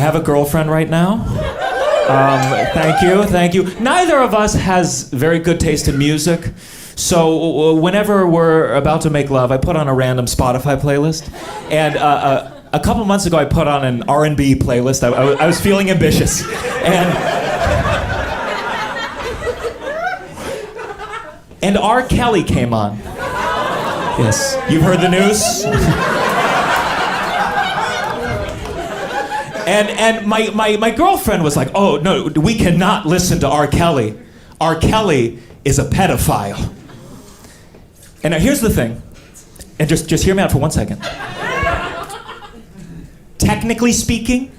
have a girlfriend right now. Thank you. Neither of us has very good taste in music. So whenever we're about to make love, I put on a random Spotify playlist. And a couple months ago, I put on an R&B playlist. I was feeling ambitious. And R. Kelly came on. Yes. You've heard the news? And my girlfriend was like, oh, no, we cannot listen to R. Kelly. R. Kelly is a pedophile. And now here's the thing. And just hear me out for 1 second. Technically speaking,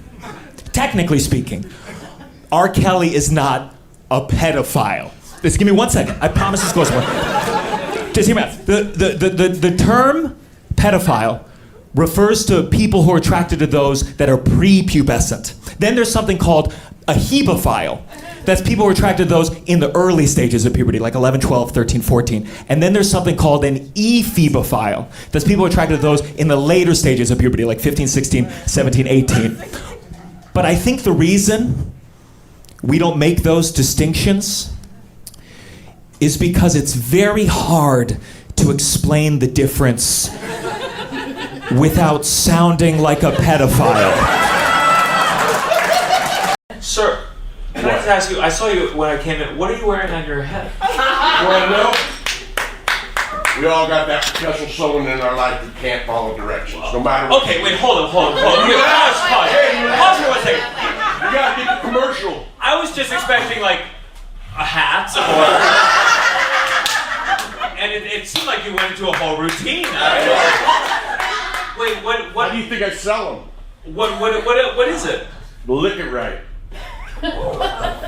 R. Kelly is not a pedophile. Just give me 1 second. I promise this goes away. Just hear me out. The term pedophile refers to people who are attracted to those that are prepubescent. Then there's something called a hebophile. That's people who are attracted to those in the early stages of puberty, like 11, 12, 13, 14. And then there's something called an ephebophile. That's people who are attracted to those in the later stages of puberty, like 15, 16, 17, 18. But I think the reason we don't make those distinctions is because it's very hard to explain the difference without sounding like a pedophile. Sir, can I just ask you, I saw you when I came in, what are you wearing on your head? You want to know? We all got that special someone in our life that can't follow directions, no matter what. Okay, wait, hold on. Pause for 1 second. You gotta get the commercial. I was just expecting like a hat or... And it seemed like you went into a whole routine. Wait, what? How do you think I sell them? What is it? Lick it right.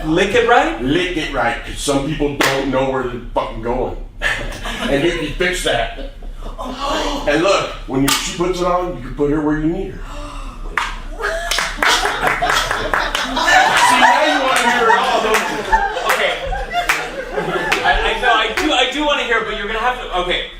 Lick it right? Lick it right, because some people don't know where they're fucking going. And you can fix that. And look, when she puts it on, you can put her where you need her. See, now you want to hear it all, don't you? Okay. I know, I do want to hear it, but you're gonna have to. Okay.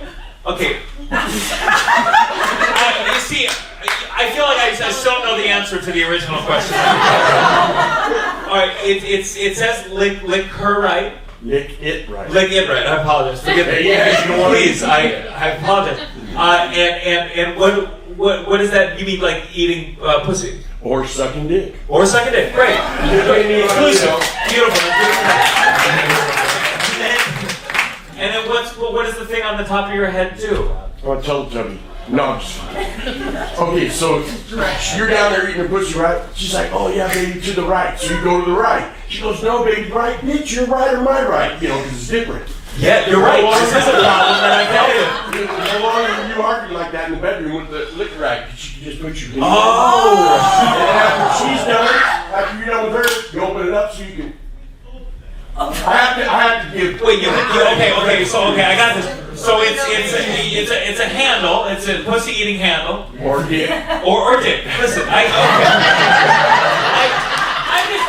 You see, I feel like I still don't know the answer to the original question. All right, it says lick her right. Lick it right. Lick it right. I apologize. Forgive me. Yeah, please. I apologize. And what does that? You mean like eating pussy? Or sucking dick. Or sucking dick. Great. Inclusive. Beautiful. And then what does the thing on the top of your head do? Oh, Teletubby. No, okay, so you're down there eating her pussy, right? She's like, oh yeah, baby, to the right. So you go to the right. She goes, no, baby, right, bitch, your right or my right? You know, because it's different. Yeah, you're right. This is a problem that I tell you. No longer you argue like that in the bedroom with the lick rack. She can just put your dick. Oh! And after she's done, after you're done with her, you open it up so you can. I have to give. Wait, okay, I got this. So it's a handle. It's a pussy eating handle. Or dick. Or dick. Listen, I'm just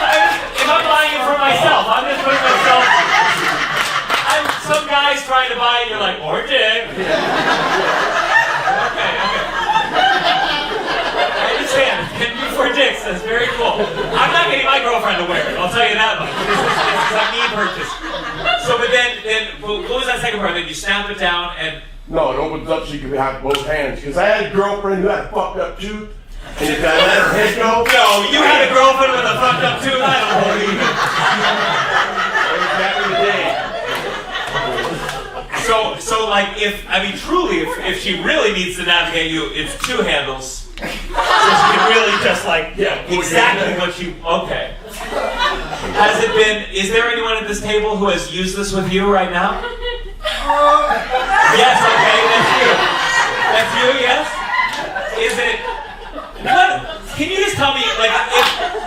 if I'm buying it for myself, I'm just putting myself. Some guy's trying to buy it, you're like, or dick. Okay. I understand. Can be for dicks. That's very cool. I'm not getting my girlfriend to wear it. I'll tell you that much. This is a me purchase. So, but then, what was that second part? Then you snap it down and. No, it opens up so you can have both hands. Because I had a girlfriend who had a fucked up tooth. And if I let her head go. No, you had a girlfriend with a fucked up tooth? I don't believe it. That was back in the day. So like, truly, if she really needs to navigate you, it's two handles. So she can really just exactly what you, okay. Has it been, is there anyone at this table who has used this with you right now? Yes, okay, that's you, yes? Is it, can you just tell me,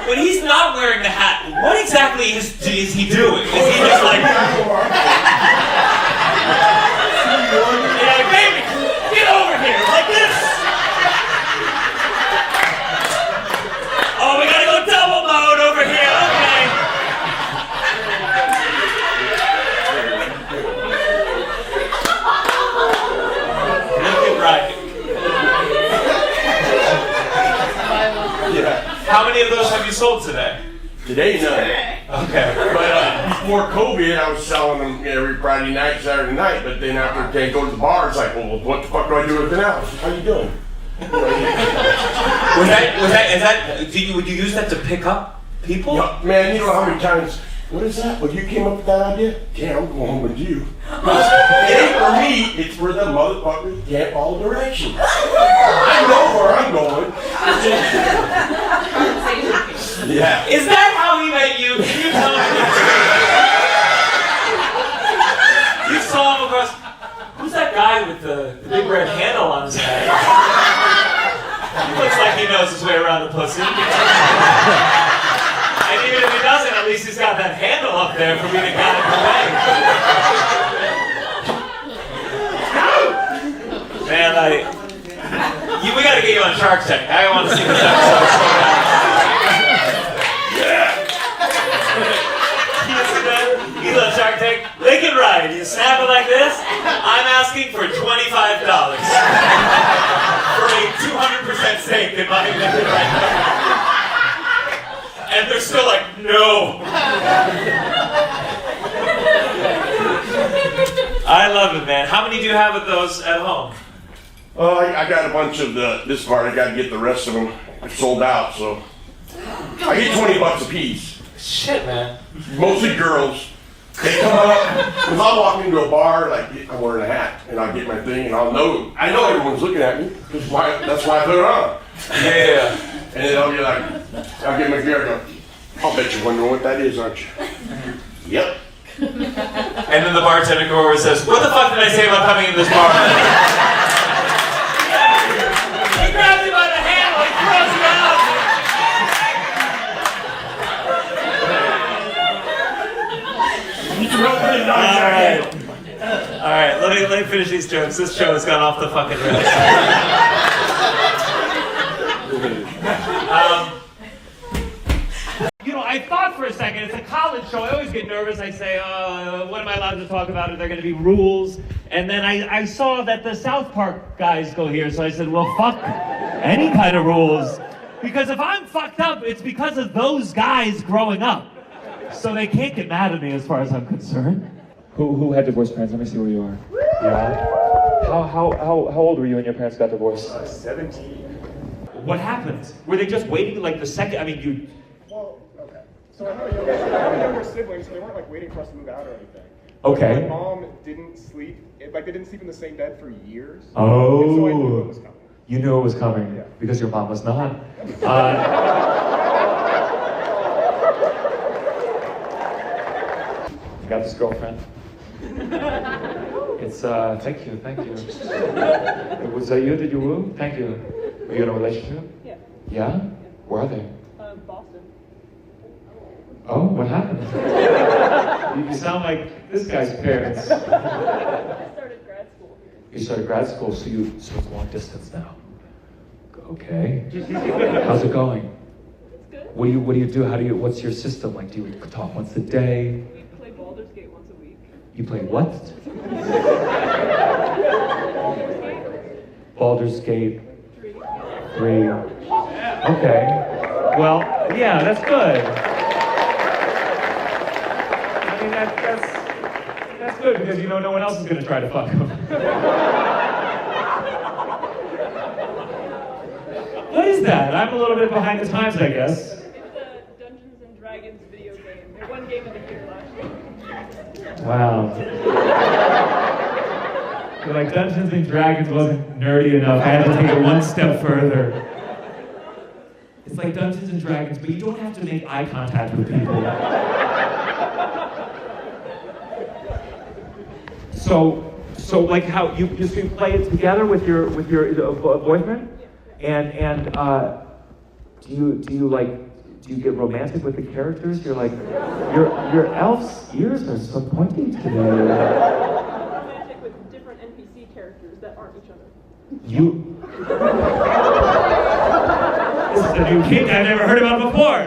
when he's not wearing the hat, what exactly is he doing? Is he just like... Yeah, baby, get over here, like this. Oh, we gotta go double mode over here, okay. Look it right. Yeah. How many of of those have you sold today? Today, none. Okay. But before COVID, I was selling them every Friday night, Saturday night. But then after they go to the bar, it's like, well, what the fuck do I do with it now? How you doing? Would you use that to pick up people? Yeah, man, you know how many times, what is that? Well, you came up with that idea? Yeah, I'm going home with you. It ain't for me, it's for the motherfuckers who can't follow directions. I know where I'm going. Yeah. Is that how he met you? Can you tell me? You saw him across. Who's that guy with the big red handle on his head? He looks like he knows his way around the pussy. And even if he doesn't, at least he's got that handle up there for me to guide him away. Man, we gotta get you on Shark Tank. I want to see this episode so bad. He's on Shark Tank. Lincoln Ride. You snap it like this. I'm asking for $25 for a 200% stake in my Lincoln Ride. And they're still like, no. I love it, man. How many do you have of those at home? Oh, I got a bunch of this part. I got to get the rest of them sold out. So I get $20 a piece. Shit, man. Mostly girls. They come up, because I'll walk into a bar, like, I'm wearing a hat, and I'll get my thing, and I know everyone's looking at me, that's why I put it on. Yeah. And then I'll be like, I'll get my gear, I go, I'll bet you're wondering what that is, aren't you? Yep. And then the bartender goes over and says, what the fuck did I say about coming in this bar? He grabs you by the handle and throws you out. All right. Let me finish these jokes. This show has gone off the fucking rails. I thought for a second, it's a college show. I always get nervous. I say, what am I allowed to talk about? Are there going to be rules? And then I saw that the South Park guys go here, so I said, well, fuck any kind of rules. Because if I'm fucked up, it's because of those guys growing up. So they can't get mad at me as far as I'm concerned. Who had divorced parents? Let me see where you are. Yeah. How old were you when your parents got divorced? 17. What happened? Were they just waiting like the second? I mean, you. Well, okay. So I have younger siblings, so they weren't like waiting for us to move out or anything. Okay. My mom didn't sleep. They didn't sleep in the same bed for years. Oh. And so I knew it was coming. You knew it was coming because your mom was not. You got this girlfriend? It's, thank you. Was that you? Did you woo? Thank you. Are you in a relationship? Yeah. Yeah? Where are they? Boston. Oh, what happened? You sound like this guy's parents. I started grad school here. You started grad school, so it's long distance now. Okay. How's it going? It's good. What do you do? What's your system like? Do you talk once a day? We play Baldur's Gate once a week. You play what? Baldur's Gate 3. Okay. Well, yeah, that's good. I mean, that's good because no one else is going to try to fuck him. What is that? I'm a little bit behind the times, I guess. It's a Dungeons and Dragons video game. It won Game of the Year last year. Wow. Like Dungeons and Dragons wasn't nerdy enough. I had to take it one step further. It's like Dungeons and Dragons, but you don't have to make eye contact with people. So like how you play it together with your boyfriend, and do you get romantic with the characters? You're like, your elf's ears are so pointy today. Romantic with different NPC characters that aren't each other. This is a new kink I've never heard about before.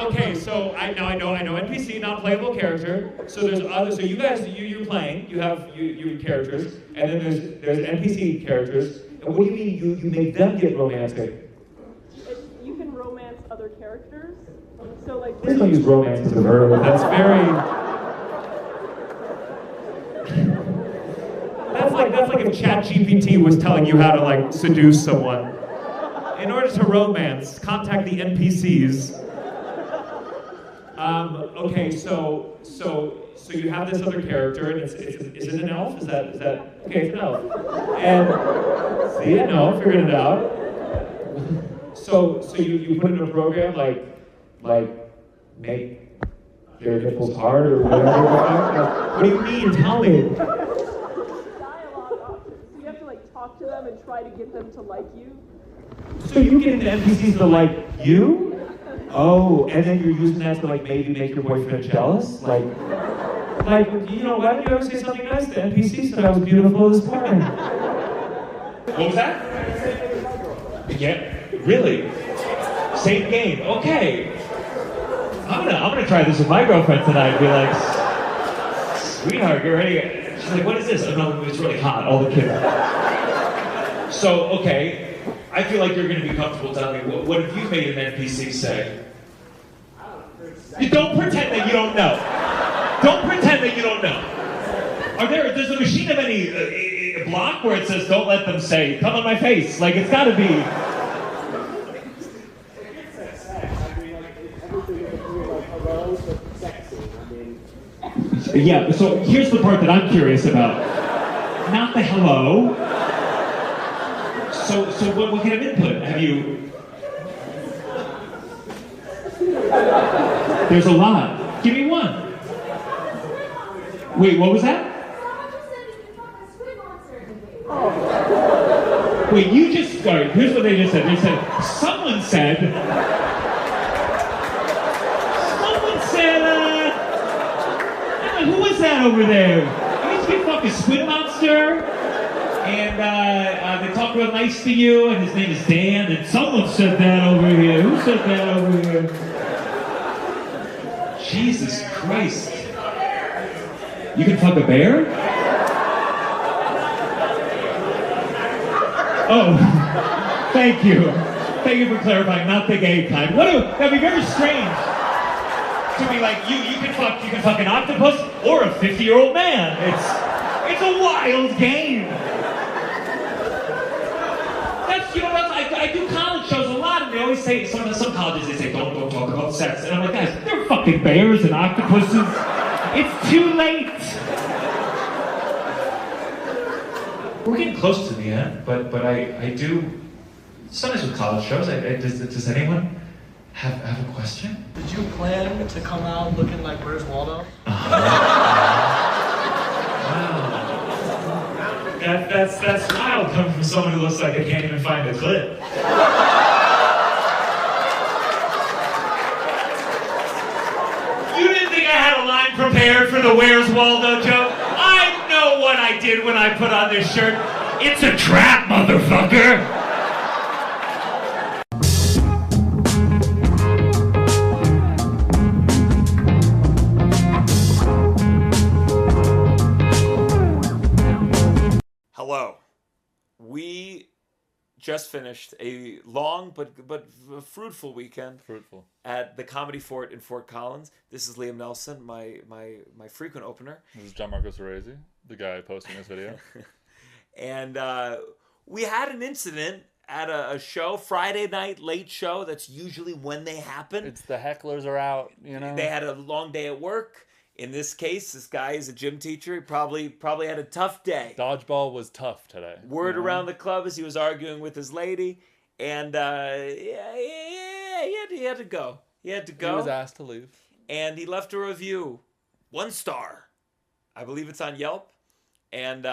Okay, so I know NPC, non-playable character. So there's other. So you guys, you're playing. You have your characters, and then there's NPC characters. And what do you mean you make them get romantic? You can romance other other characters. So like, Please don't use romance as a verb. That's very. That's like if ChatGPT was telling you how to like seduce someone. In order to romance, contact the NPCs. Okay, so you have this other character, and is it an elf? Is that okay? It's an elf. And see, an elf, figured it out. So you put in a program like make their nipples hard or whatever. What do you mean? Tell me. dialogue options. So you have to like talk to them and try to get them to like you. So you get into NPCs to like you? Oh, and then you're using that to like maybe make your boyfriend jealous? Like, why don't you ever say something nice to NPCs that I was beautiful this morning? What was that? Yeah, really? Same game. Okay. I'm gonna try this with my girlfriend tonight. Be like, sweetheart, get ready. She's like, what is this? Oh no, it's really hot. All the kids. So okay. I feel like you're going to be comfortable telling me, what have you made an NPC say? You don't pretend that you don't know. Don't pretend that you don't know. Does the machine have any block where it says, don't let them say, come on my face? Like, it's got to be. Yeah, so here's the part that I'm curious about. Not the hello. So what kind of input have you? There's a lot. Give me one. Wait, what was that? Wait, you just started. Here's what they just said. They said, someone said, who was that over there? It used to be a fucking squid monster. And they talk real nice to you, and his name is Dan, and someone said that over here. Who said that over here? Jesus Christ. You can fuck a bear? Oh, thank you. Thank you for clarifying, not the gay kind. That'd be very strange to be like, you can fuck an octopus or a 50-year-old man. It's a wild game. I do college shows a lot, and they always say, some colleges, they say, don't talk about sex. And I'm like, guys, they're fucking bears and octopuses. It's too late. We're getting close to the end, but I do, sometimes with college shows, does anyone have a question? Did you plan to come out looking like Where's Waldo? That's wild coming from someone who looks like they can't even find a clip. You didn't think I had a line prepared for the Where's Waldo joke? I know what I did when I put on this shirt. It's a trap, motherfucker! Hello. We just finished a long but fruitful weekend. At the Comedy Fort in Fort Collins. This is Liam Nelson, my frequent opener. This is Gianmarco Soresi, the guy posting this video. And we had an incident at a show, Friday night late show. That's usually when they happen. It's the hecklers are out, you know. They had a long day at work. In this case, this guy is a gym teacher. He probably had a tough day. Dodgeball was tough today. Word around the club as he was arguing with his lady, and he had to go. He had to go. He was asked to leave. And he left a review. 1 star. I believe it's on Yelp. And,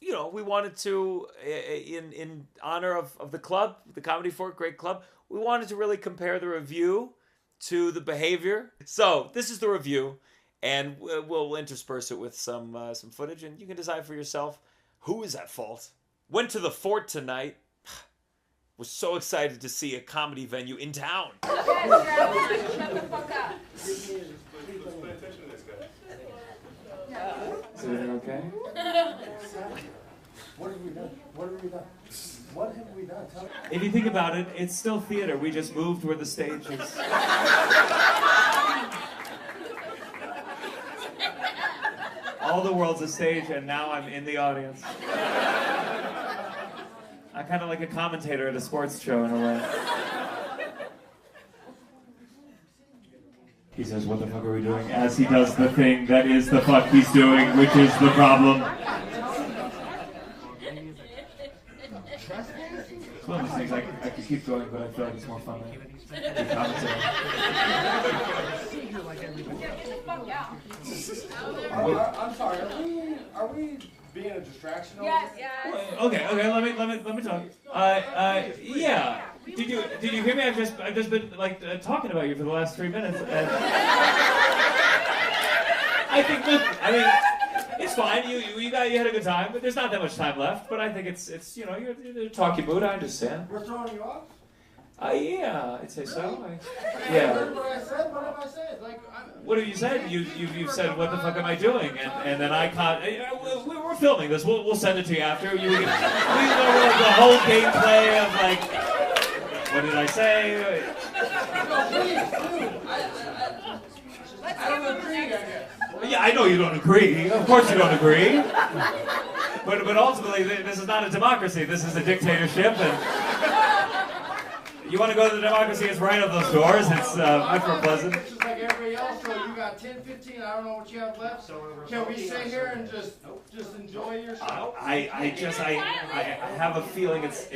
we wanted to, in honor of the club, the Comedy Fort, great club, we wanted to really compare the review to the behavior. So, this is the review. And we'll intersperse it with some footage, and you can decide for yourself who is at fault. Went to the Fort tonight. Was so excited to see a comedy venue in town. Shut the fuck up. Please pay attention to this guy. Is everything okay? What have we done? What have we done? What have we done? Tell me. If you think about it, it's still theater. We just moved where the stage is. All the world's a stage, and now I'm in the audience. I'm kind of like a commentator at a sports show in a way. He says, "What the fuck are we doing?" As he does the thing that is the fuck he's doing, which is the problem. It's one of those things I could keep going, but I feel like it's more fun than commentating. I'm sorry. Are we being a distraction? Yes, yes. Okay. Let me talk. Yeah. Did you hear me? I've just been like talking about you for the last 3 minutes. And I think it's fine. You had a good time, but there's not that much time left. But I think it's you're in a talky mood. I understand. We're throwing you off? Yeah, I'd say so. You Yeah. heard what I said? What have I said? What have you said? You've said, "What the fuck am I doing?" And then I can't. We're filming this. We'll send it to you after. We know the whole gameplay of like, what did I say? I don't agree, I guess. Yeah, I know you don't agree. Of course you don't agree. But ultimately, this is not a democracy. This is a dictatorship, and you want to go to the democracy, it's right up those doors. It's much more pleasant. It's just like everybody else, so you got 10, 15, I don't know what you have left. Can we sit here and just enjoy your show? I have a feeling it's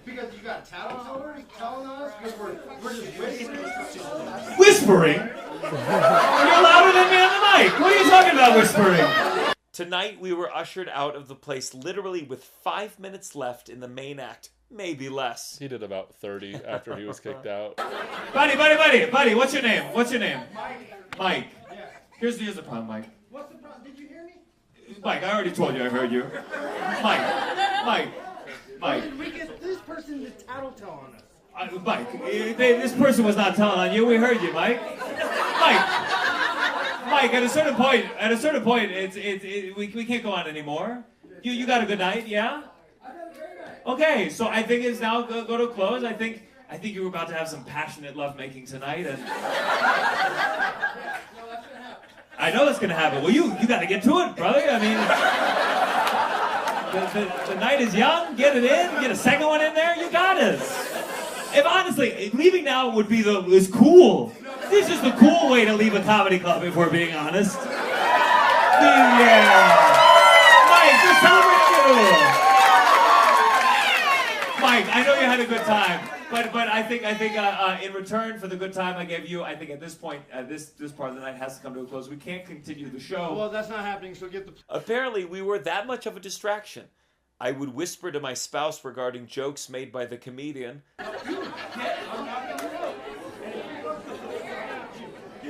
Because you got talent tellers telling us? Because we're just whispering. whispering. You're louder than me on the mic. What are you talking about whispering? Tonight we were ushered out of the place literally with 5 minutes left in the main act, maybe less. He did about 30 after he was kicked out. Buddy, what's your name? Mike. Yeah. Here's the problem, Mike. What's the problem? Did you hear me? Mike, I already told you I heard you. Mike. Did we get this person to tattletale on us? Mike, this person was not telling on you. We heard you, Mike. Mike, at a certain point, we can't go on anymore. You got a good night, yeah? I got a great night. Okay, so I think it's now go to a close. I think you were about to have some passionate lovemaking tonight, and I know that's gonna happen. Well, you got to get to it, brother. I mean, the night is young. Get it in. Get a second one in there. You got it. If honestly, leaving now is cool. This is the cool way to leave a comedy club, if we're being honest. Yeah. Mike, just celebrate you. Mike, I know you had a good time, but I think in return for the good time I gave you, I think at this point, this part of the night has to come to a close. We can't continue the show. Well, that's not happening, so get the... Apparently, we were that much of a distraction. I would whisper to my spouse regarding jokes made by the comedian. Get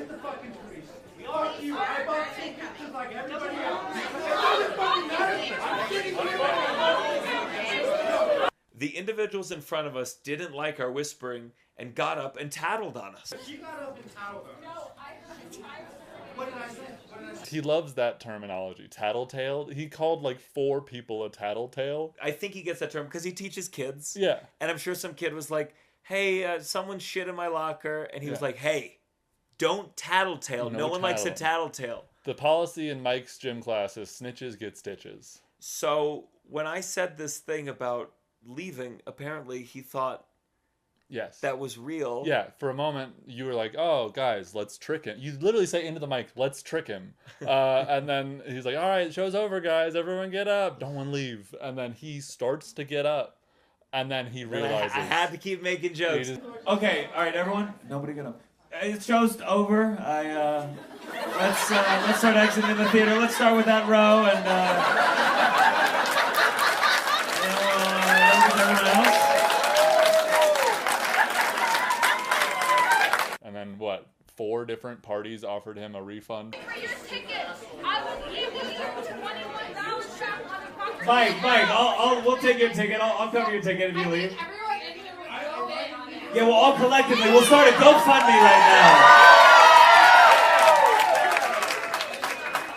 the fucking police. Fuck you. I bought tickets just like everybody else. The individuals in front of us didn't like our whispering and got up and tattled on us. She got up and tattled on us. What did I say? He loves that terminology, tattletale. He called like 4 people a tattletale. I think he gets that term because he teaches kids. Yeah. And I'm sure some kid was like, hey, someone shit in my locker. And he was like, hey, don't tattletale. No one likes a tattletale. The policy in Mike's gym class is snitches get stitches. So when I said this thing about leaving, apparently he thought yes, that was real. Yeah, for a moment you were like, oh, guys, let's trick him. You literally say into the mic, let's trick him. And then he's like, all right, show's over, guys. Everyone get up. Don't want to leave. And then he starts to get up. And then he realizes. I had to keep making jokes. Okay, all right, everyone. Nobody get up. Show's over. Let's start exiting the theater. Let's start with that row and everyone else. And then what? 4 different parties offered him a refund. For your tickets, I will give you your $21 back, motherfucker. Mike, we'll take your ticket. I'll cover your ticket if you leave. Everyone in here was so big on it. Yeah, well, all collectively, we'll start a GoFundMe right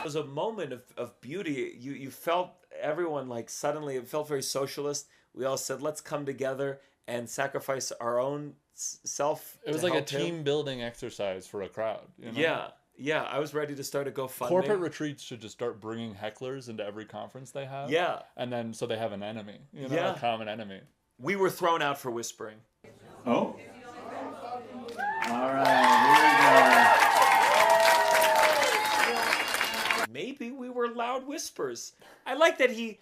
now. It was a moment of beauty. You felt everyone like suddenly, it felt very socialist. We all said, let's come together and sacrifice our own self. It was like a team building exercise for a crowd. You know? Yeah. I was ready to start a GoFundMe. Corporate retreats should just start bringing hecklers into every conference they have. Yeah. And then so they have an enemy, a common enemy. We were thrown out for whispering. Oh? All right, here we go. Maybe we were loud whispers. I like that he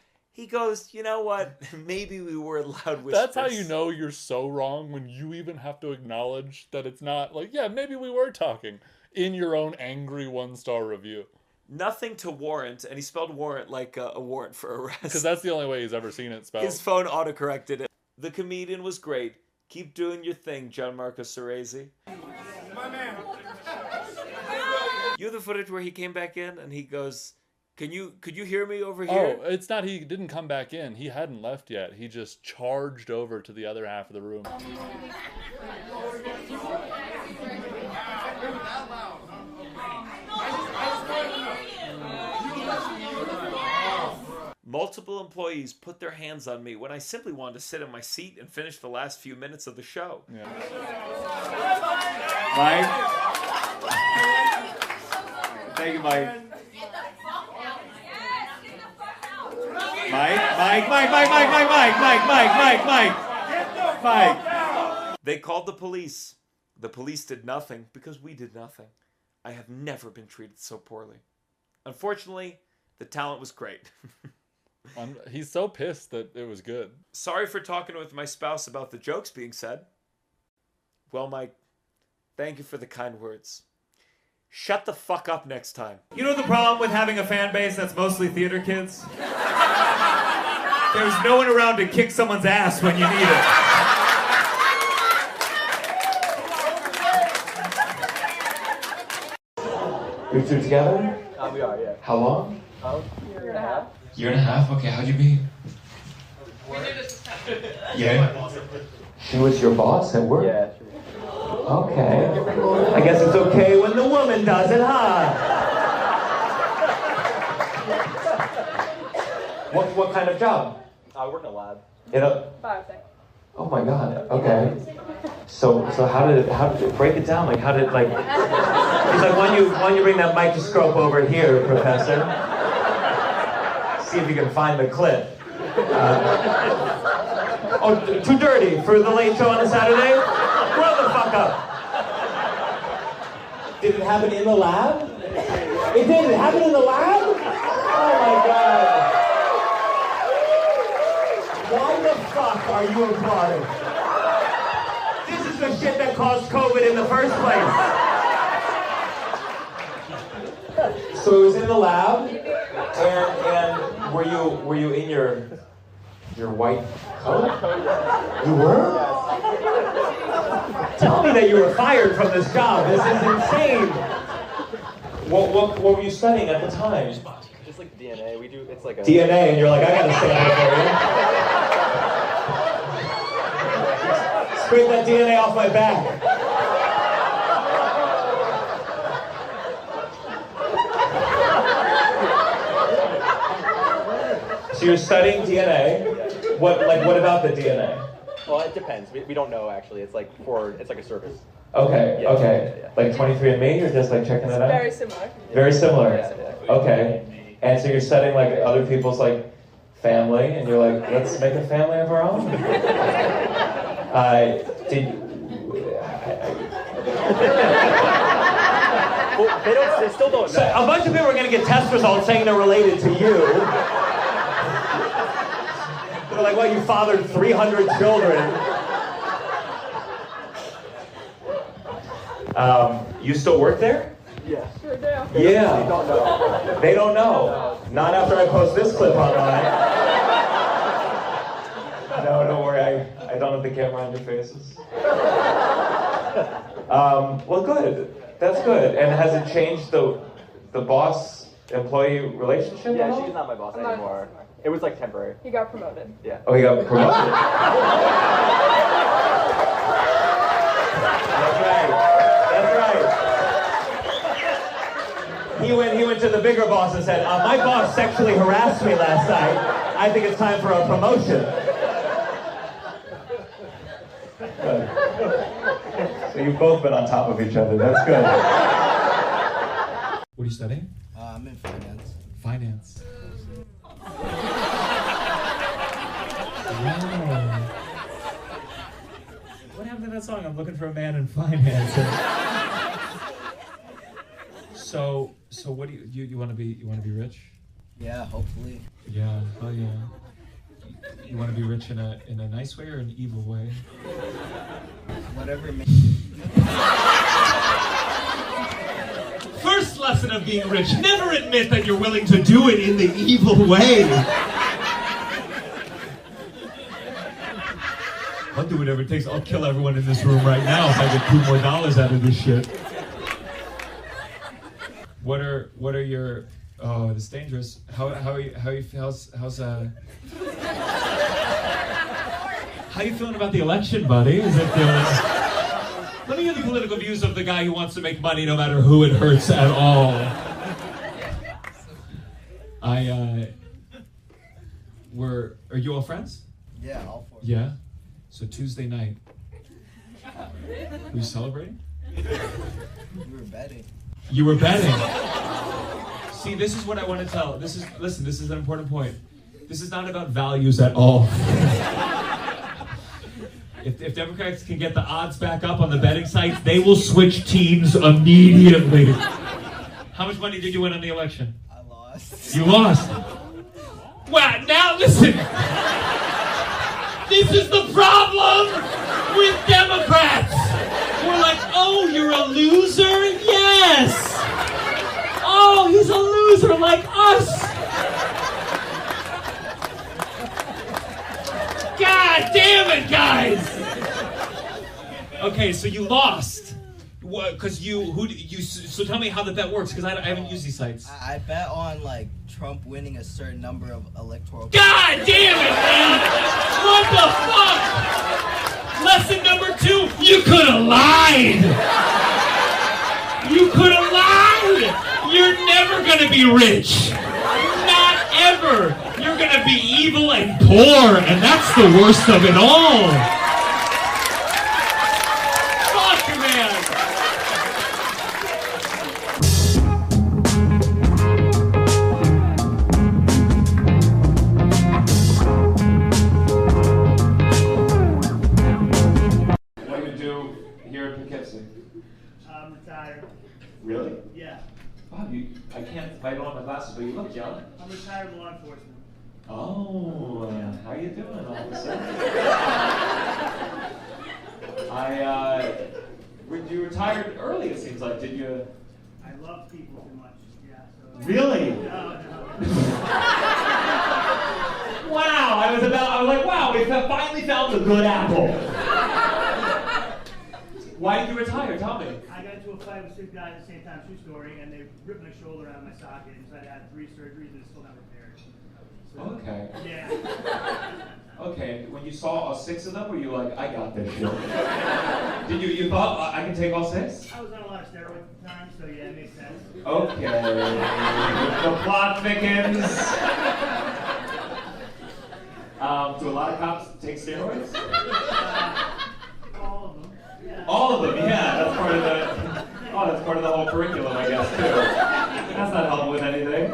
goes, you know what? Maybe we were loud whispers. That's how you know you're so wrong, when you even have to acknowledge that it's not like, yeah, maybe we were talking in your own angry 1-star review. Nothing to warrant, and he spelled warrant like a warrant for arrest. Because that's the only way he's ever seen it spelled. His phone autocorrected it. The comedian was great. Keep doing your thing, Gianmarco Soresi. My man. You have the footage where he came back in and he goes, could you hear me over here? Oh, it's not, he didn't come back in. He hadn't left yet. He just charged over to the other half of the room. Multiple employees put their hands on me when I simply wanted to sit in my seat and finish the last few minutes of the show. Yeah. Mike? Thank you, Mike. Mike. They called the police. The police did nothing because we did nothing. I have never been treated so poorly. Unfortunately, the talent was great. He's so pissed that it was good. Sorry for talking with my spouse about the jokes being said. Well, Mike, thank you for the kind words. Shut the fuck up next time. You know the problem with having a fan base that's mostly theater kids? There's no one around to kick someone's ass when you need it. You two together? We are, yeah. How long? Year and a half. Year and a half? Okay, how'd you meet? Yeah. She was your boss at work? Yeah, sure. Okay. I guess it's okay when the woman does it, huh? What kind of job? I work in a lab. Biotech. Oh my God. Okay. So how did it break it down? Like how did like? He's like, why don't you bring that microscope over here, Professor? See if you can find the clip. Too dirty for the late show on a Saturday? Grow the fuck up. Did it happen in the lab? It did. It happened in the lab? Oh my God. Why the fuck are you applauding? This is the shit that caused COVID in the first place. So it was in the lab, and were you in your white coat? You were? Tell me that you were fired from this job. This is insane. What were you studying at the time? Just like DNA, we do, it's like a... DNA, and you're like, I gotta stand for you. Scrape that DNA off my back. So you're studying DNA. What about the DNA? Well, it depends. We don't know, actually. It's like a service. Okay, Yeah, okay. yeah. Like 23andMe, you're just like checking it out? Very similar. Very similar. Yeah. Okay. And so you're studying like other people's like family, and you're like, let's make a family of our own? Well, they still don't know. So a bunch of people are going to get test results saying they're related to you. They're like, well, you fathered 300 children. You still work there? Yeah. Sure do. Yeah. They don't know. They don't know. Not after I post this clip online. No, don't worry. I don't have the camera on your faces. Well, good. That's good. And has it changed the boss-employee relationship at Yeah, all? she's not my boss I'm not- anymore. It was like temporary. He got promoted. Yeah. Oh, he got promoted? That's right. He went to the bigger boss and said, my boss sexually harassed me last night. I think it's time for a promotion. Good. So you've both been on top of each other. That's good. What are you studying? I'm in finance. Finance. What happened to that song? I'm looking for a man in finance. So what do you want to be? You want to be rich? Yeah, hopefully. Yeah. Oh yeah. You want to be rich in a nice way or an evil way? Whatever it may. First lesson of being rich, never admit that you're willing to do it in the evil way. I'll do whatever it takes. I'll kill everyone in this room right now if I get $2 more out of this shit. What are your, oh, it's dangerous. How are you feeling about the election, buddy? Is it let me hear the political views of the guy who wants to make money no matter who it hurts at all. Are you all friends? Yeah, all four. Yeah? So Tuesday night, were you celebrating? We were betting. You were betting. See, this is what I want to tell. This is an important point. This is not about values at all. If Democrats can get the odds back up on the betting sites, they will switch teams immediately. How much money did you win on the election? I lost. You lost. Wow, now listen. This is the problem with Democrats. We're like, oh, you're a loser? Yes. Oh, he's a loser like us. God damn it, guys. Okay, so you lost. Because so tell me how that works, because I haven't used these sites. I bet on like Trump winning a certain number of electoral. God damn it, man! What the fuck? Lesson number 2, you could have lied! You could have lied! You're never gonna be rich! Not ever! You're gonna be evil and poor, and that's the worst of it all! Fuck, man! What do you do here at Poughkeepsie? I'm retired. Really? Yeah. Wow, I don't have my glasses, but you look young. I'm retired law enforcement. Oh, how you doing, officer? You retired early, it seems like, did you? I love people too much. Yeah. So. Really? No. Wow, I was like, wow, we finally found the good apple. Why did you retire? Tell me. I got into a fight with 6 guys at the same time, true story, and they ripped my shoulder out of my socket, and so I had 3 surgeries and it's still not repaired. So, Okay. Yeah. Okay, when you saw all 6 of them, were you like, I got this shit? Did you thought I can take all 6? I was on a lot of steroids at the time, so yeah, it makes sense. Okay. The plot thickens. Do a lot of cops take steroids? All of them. Yeah. All of them, yeah. That's part of the whole curriculum, I guess, too. That's not helping with anything.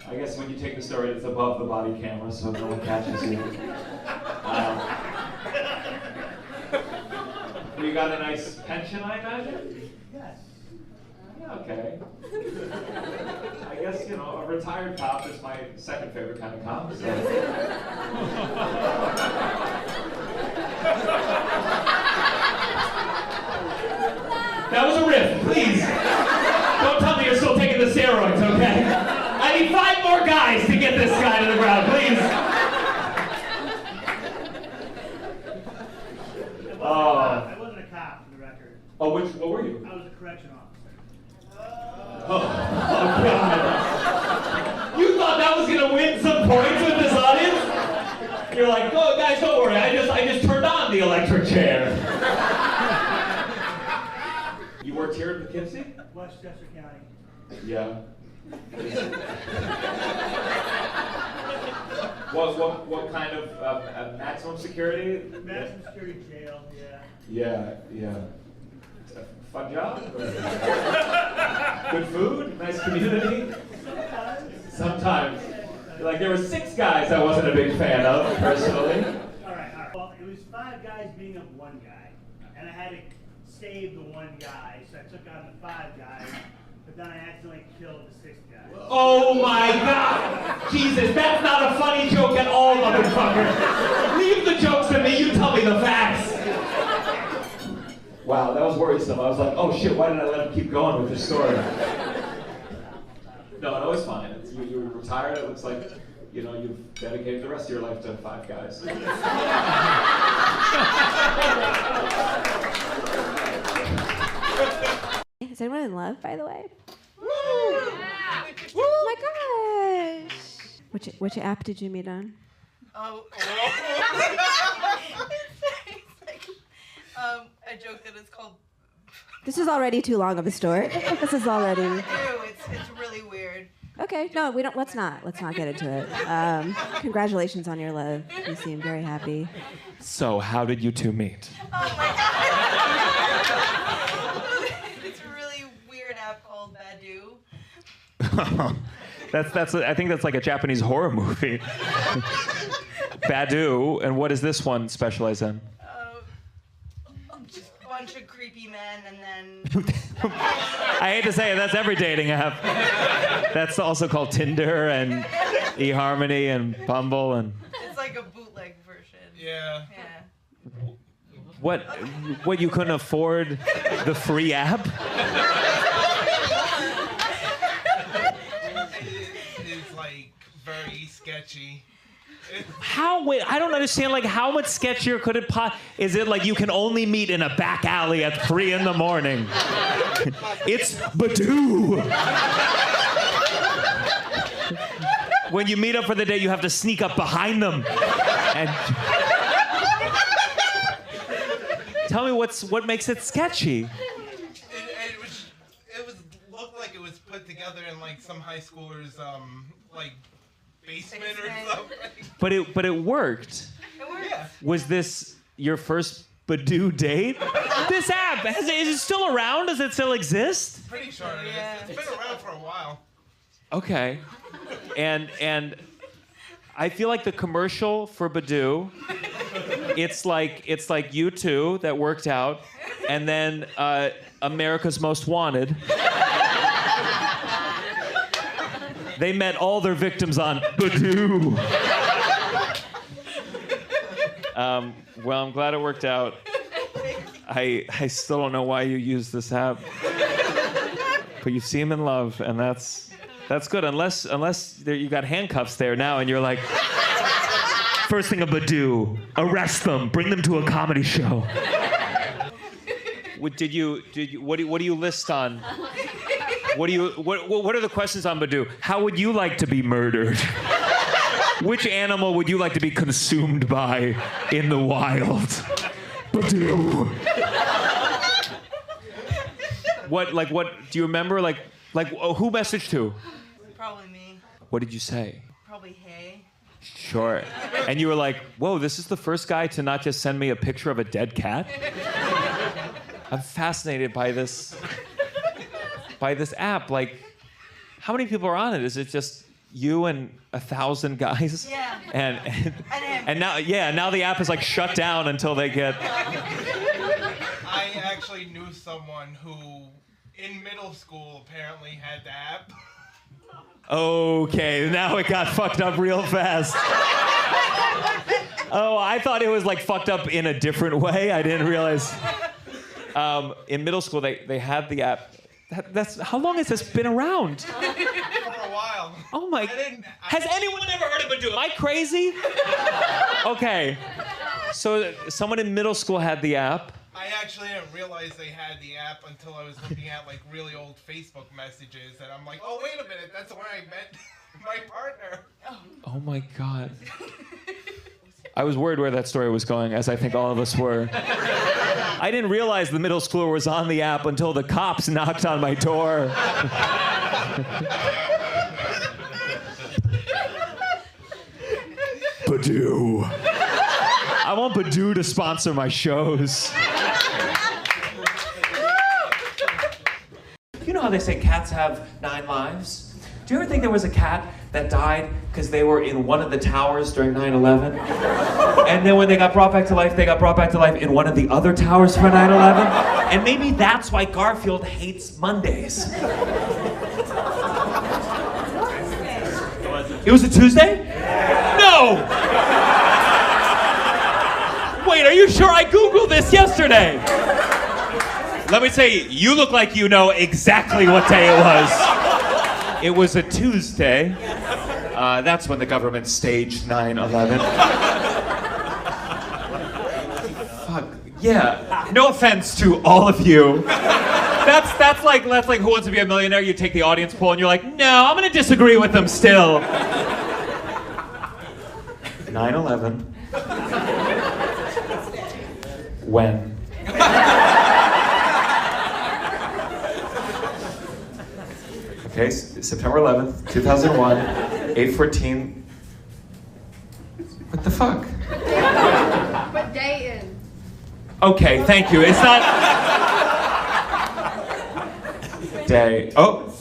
I guess when you take the steroid, it's above the body camera, so no one catches you. You got a nice pension, I imagine? Yes. Yeah, okay. I guess, a retired cop is my second favorite kind of cop, so. That was a riff, please. Don't tell me you're still taking the steroids, okay? I need 5 more guys to get this guy to the ground, please. I wasn't a cop, for the record. Oh, what were you? I was a correction officer. Oh, God. You thought that was going to win some points with this audience? You're like, oh, guys, don't worry. I just turned on the electric chair. You worked here in Poughkeepsie? Westchester County. Yeah. What kind of maximum security? Maximum security jail, yeah. Yeah. Fun job? Good food? Nice community? Sometimes. Like, there were 6 guys I wasn't a big fan of, personally. All right. Well, it was 5 guys being up 1 guy, and I had to save the 1 guy, so I took on the 5 guys, but then I accidentally killed the 6th guy. Oh my God! Jesus, that's not a funny joke at all, motherfucker! Leave the jokes to me, you tell me the facts! Wow, that was worrisome. I was like, oh shit, why did I let him keep going with this story? No, it's fine. You're retired, it looks like, you know, you've dedicated the rest of your life to 5 guys. Is anyone in love, by the way? Oh my gosh! Which app did you meet on? Oh. A joke that is called. This is already too long of a story. This is already. Ew, it's really weird. Okay, no, we don't. Let's not get into it. Congratulations on your love. You seem very happy. So, how did you two meet? Oh my God! It's a really weird app called Badu. That's. I think that's like a Japanese horror movie. Badu, and what does this one specialize in? Just a bunch of creepy men, and then. I hate to say it, that's every dating app. That's also called Tinder and eHarmony and Bumble and. It's like a bootleg version. Yeah. What you couldn't afford the free app? It's like very sketchy. Wait, I don't understand, like, how much sketchier could it is it like you can only meet in a back alley at 3 a.m? It's Badu! When you meet up for the day, you have to sneak up behind them. And tell me what makes it sketchy? It looked like it was put together in like some high schooler's like basement or something. But it worked. It works. Yeah. Was this your first Badu date? This app, is it still around? Does it still exist? Pretty sure it is. It's been around for a while. Okay. And I feel like the commercial for Badu, it's like you two that worked out, and then America's Most Wanted. They met all their victims on Badu. Well, I'm glad it worked out. I still don't know why you use this app, but you seem in love, and that's good. Unless you got handcuffs there now, and you're like, first thing of Badu, arrest them, bring them to a comedy show. What do you list on? What are the questions on Badu? How would you like to be murdered? Which animal would you like to be consumed by in the wild? Badu. What do you remember? Like who messaged who? Probably me. What did you say? Probably hey. Sure. And you were like, whoa, this is the first guy to not just send me a picture of a dead cat? I'm fascinated by this app. Like, how many people are on it? Is it just you and 1,000 guys? Yeah. And now the app is like shut down until they get. I actually knew someone who, in middle school, apparently had the app. Okay, now it got fucked up real fast. Oh, I thought it was like fucked up in a different way. I didn't realize. In middle school, they had the app. That's how long has this been around? For a while. Oh my! Has anyone ever heard of Badu? Am I crazy? Okay, so someone in middle school had the app. I actually didn't realize they had the app until I was looking at like really old Facebook messages, and I'm like, oh wait a minute, that's where I met my partner. Oh my God. I was worried where that story was going, as I think all of us were. I didn't realize the middle schooler was on the app until the cops knocked on my door. Badoo. I want Badoo to sponsor my shows. You know how they say cats have 9 lives? Do you ever think there was a cat that died because they were in one of the towers during 9/11? And then when they got brought back to life, they got brought back to life in one of the other towers for 9/11? And maybe that's why Garfield hates Mondays. It was a Tuesday? No! Wait, are you sure? I Googled this yesterday. Let me tell you, you look like you know exactly what day it was. It was a Tuesday. That's when the government staged 9/11. Fuck, yeah. No offense to all of you. That's like Who Wants to Be a Millionaire? You take the audience poll and you're like, no, I'm gonna disagree with them still. 9/11. When? Okay, September 11th, 2001, 8:14. What the fuck? What day in? Okay, thank you. It's not... Day. Oh.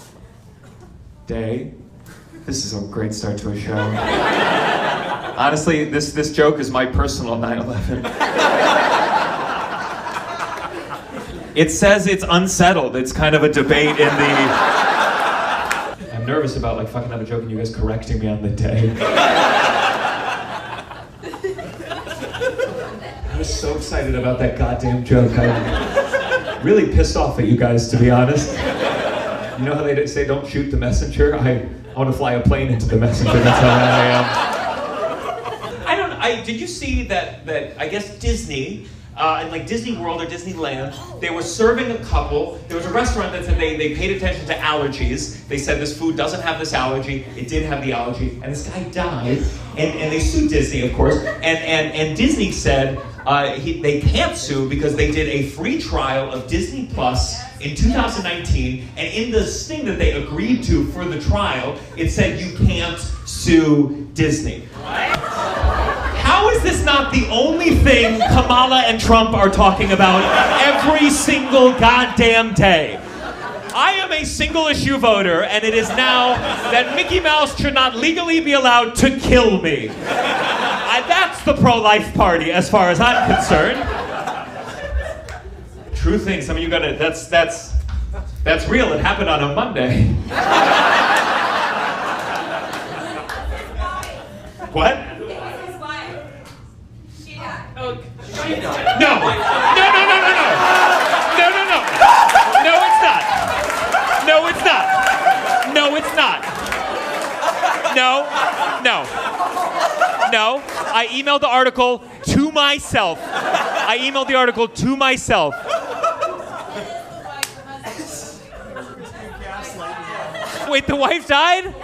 Day. This is a great start to a show. Honestly, this joke is my personal 9/11. It says it's unsettled. It's kind of a debate in the... I'm nervous about like fucking up a joke and you guys correcting me on the day. I was so excited about that goddamn joke. I'm really pissed off at you guys, to be honest. You know how they say don't shoot the messenger? I want to fly a plane into the messenger. That's how mad I am. Did you see that I guess Disney, in like Disney World or Disneyland, they were serving a couple. There was a restaurant that said they paid attention to allergies. They said this food doesn't have this allergy. It did have the allergy. And this guy died. And they sued Disney, of course. And Disney said they can't sue because they did a free trial of Disney Plus in 2019. And in this thing that they agreed to for the trial, it said you can't sue Disney. How is this not the only thing Kamala and Trump are talking about every single goddamn day? I am a single issue voter, and it is now that Mickey Mouse should not legally be allowed to kill me. That's the pro-life party, as far as I'm concerned. True thing. Some of you gotta. That's real. It happened on a Monday. What? No. No, it's not. No. I emailed the article to myself. Wait, the wife died?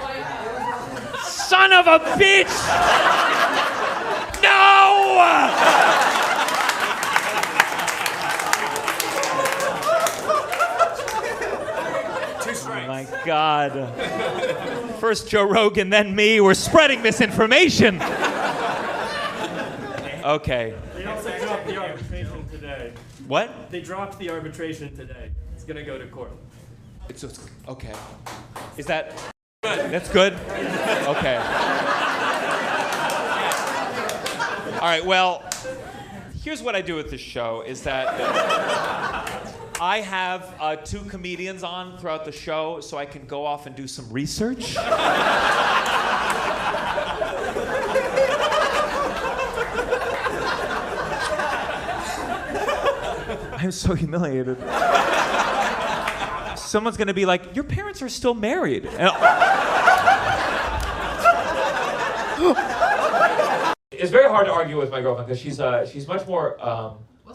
Son of a bitch! No! Oh my God. First Joe Rogan, then me. We're spreading misinformation. Okay. They also dropped the arbitration today. What? They dropped the arbitration today. It's gonna go to court. It's okay. Is that good? That's good? Okay. All right, well, here's what I do with this show, is that I have 2 comedians on throughout the show so I can go off and do some research. I'm so humiliated. Someone's gonna be like, your parents are still married. It's very hard to argue with my girlfriend because she's much more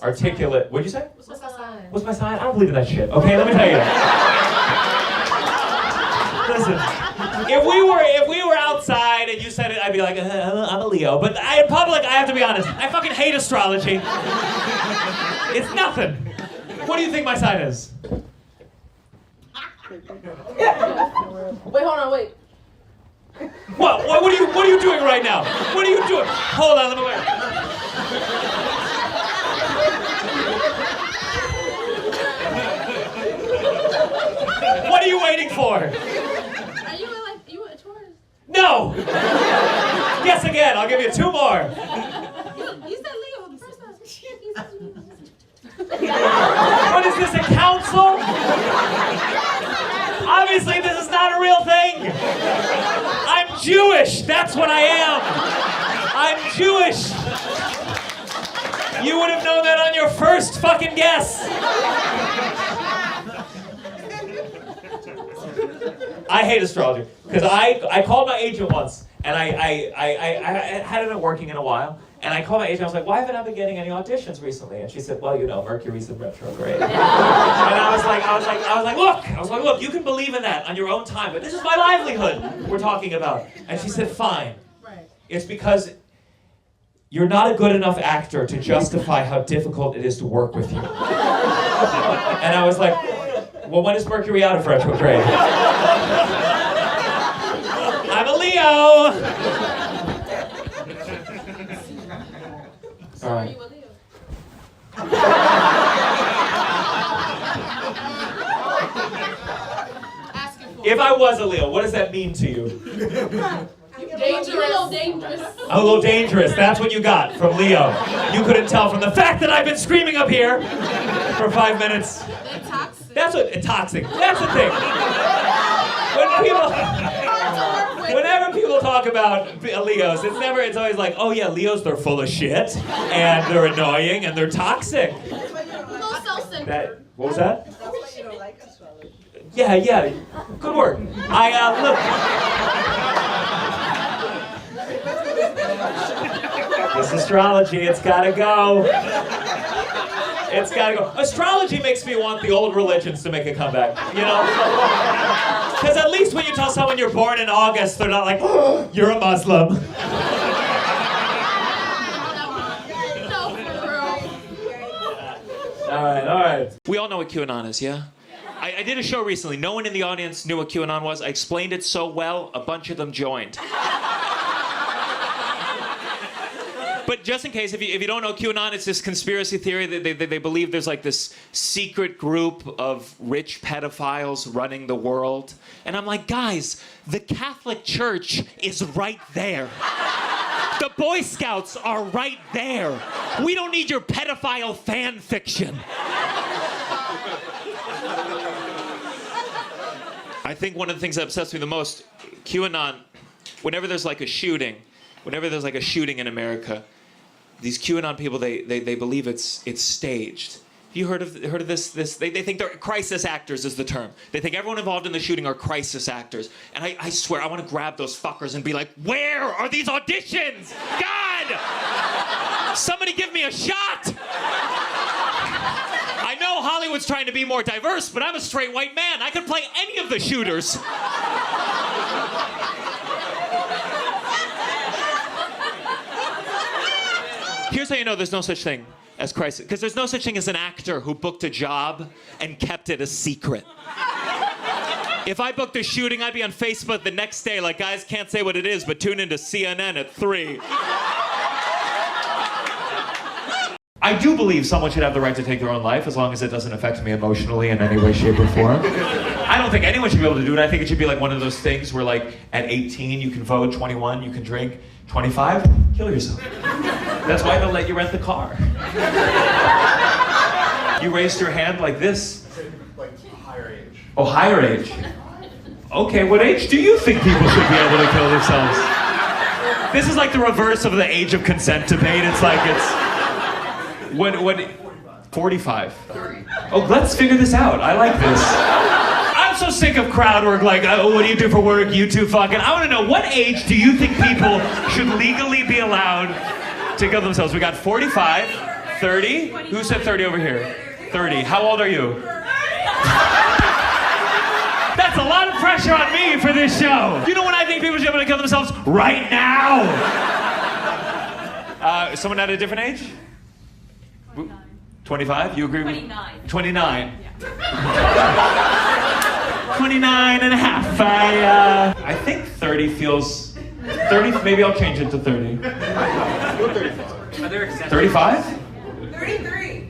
articulate. What'd you say? What's my sign? What's my sign? I don't believe in that shit. Okay, let me tell you. Listen, if we were outside and you said it, I'd be like, I'm a Leo. But in public, I have to be honest. I fucking hate astrology. It's nothing. What do you think my sign is? Wait, hold on, wait. What are you doing right now? What are you doing? Hold on, let me wait. What are you waiting for? Are you a Taurus? No! Guess again, I'll give you 2 more. You said Leo the first time. What is this, a council? Obviously, this is not a real thing. I'm Jewish, that's what I am. I'm Jewish. You would have known that on your first fucking guess. I hate astrology because I called my agent once and I hadn't been working in a while, and I called my agent. I was like, "Why haven't I been getting any auditions recently?" And she said, "Well, you know, Mercury's in retrograde." And I was like, "Look, you can believe in that on your own time, but this is my livelihood we're talking about." And she said, "Fine. It's because you're not a good enough actor to justify how difficult it is to work with you." And I was like, "Well, when is Mercury out of retrograde?" I'm a Leo! So are you a Leo? If I was a Leo, what does that mean to you? Dangerous. You're a little dangerous. I'm a little dangerous. That's what you got from Leo. You couldn't tell from the fact that I've been screaming up here for 5 minutes. Toxic. That's what toxic. That's the thing. Whenever people talk about Leos, it's always like, oh yeah, Leos, they're full of shit, and they're annoying, and they're toxic. A little self-centered. What was that? That's why you don't like astrology. Yeah, good word. Look. This astrology, it's gotta go. It's gotta go. Astrology makes me want the old religions to make a comeback, you know? Because at least when you tell someone you're born in August, they're not like, oh, you're a Muslim. All right. We all know what QAnon is, yeah? I did a show recently. No one in the audience knew what QAnon was. I explained it so well, a bunch of them joined. But just in case, if you don't know QAnon, it's this conspiracy theory that they believe there's like this secret group of rich pedophiles running the world. And I'm like, guys, the Catholic Church is right there. The Boy Scouts are right there. We don't need your pedophile fan fiction. I think one of the things that upsets me the most, QAnon, whenever there's like a shooting in America, these QAnon people, they believe it's staged. Have you heard of this? They think they're crisis actors is the term. They think everyone involved in the shooting are crisis actors. And I swear, I want to grab those fuckers and be like, where are these auditions? God! Somebody give me a shot! I know Hollywood's trying to be more diverse, but I'm a straight white man. I could play any of the shooters. Here's how you know there's no such thing as crisis. Because there's no such thing as an actor who booked a job and kept it a secret. If I booked a shooting, I'd be on Facebook the next day like, guys, can't say what it is, but tune into CNN at 3. I do believe someone should have the right to take their own life as long as it doesn't affect me emotionally in any way, shape, or form. I don't think anyone should be able to do it. I think it should be like one of those things where like at 18 you can vote, 21 you can drink, 25, kill yourself. That's why they'll let you rent the car. You raised your hand like this. Like higher age. Oh, higher age. Okay, what age do you think people should be able to kill themselves? This is like the reverse of the age of consent debate. It's like what 45. 30. Oh, let's figure this out. I like this. I'm so sick of crowd work, like, oh, what do you do for work? You two fucking. I want to know, what age do you think people should legally be allowed to kill themselves? We got 45, 30. Who said 30 over here? 30. How old are you? That's a lot of pressure on me for this show. You know when I think people should be able to kill themselves? Right now. Someone at a different age? 25. 25? You agree with? 29. 29. Yeah. 29 and a half. I think 30 feels... 30, maybe I'll change it to 30. 35? 33.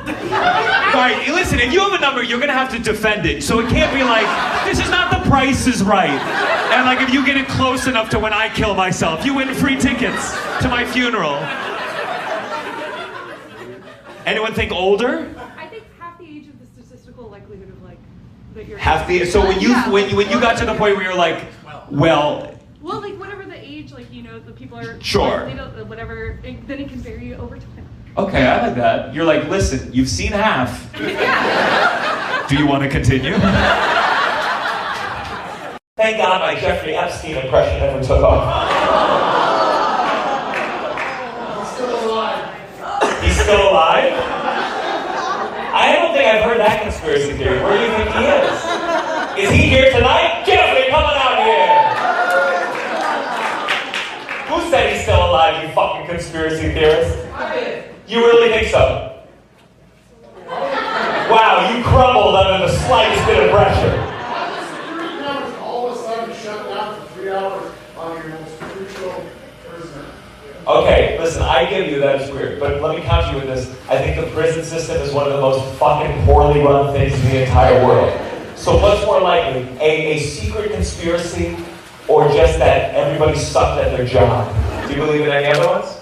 Alright, listen, if you have a number, you're gonna have to defend it. So it can't be like, this is not The Price is Right. And like, if you get it close enough to when I kill myself, you win free tickets to my funeral. Anyone think older? I think half the age of the statistical likelihood of like that you're. Half the, so when you got to the point where you're like, well, like whatever the age, like the people are. Sure. They don't, whatever, then it can vary over time. okay, I like that. You're like, listen, you've seen half. Do you want to continue? Thank God my Jeffrey Epstein impression never took off. He's still alive. He's still alive? I don't think I've heard that conspiracy theory. Where do you think he is? Is he here tonight? Jeffrey, come on out here! Who said he's still alive, you fucking conspiracy theorist? You really think so? Wow, you crumbled under the slightest bit of pressure. All of a sudden shut down for 3 hours on your most crucial prisoner. Okay, listen, I give you that it's weird, but let me counter you with this. I think the prison system is one of the most fucking poorly run things in the entire world. So what's more likely, a secret conspiracy, or just that everybody sucked at their job? Do you believe in any other ones?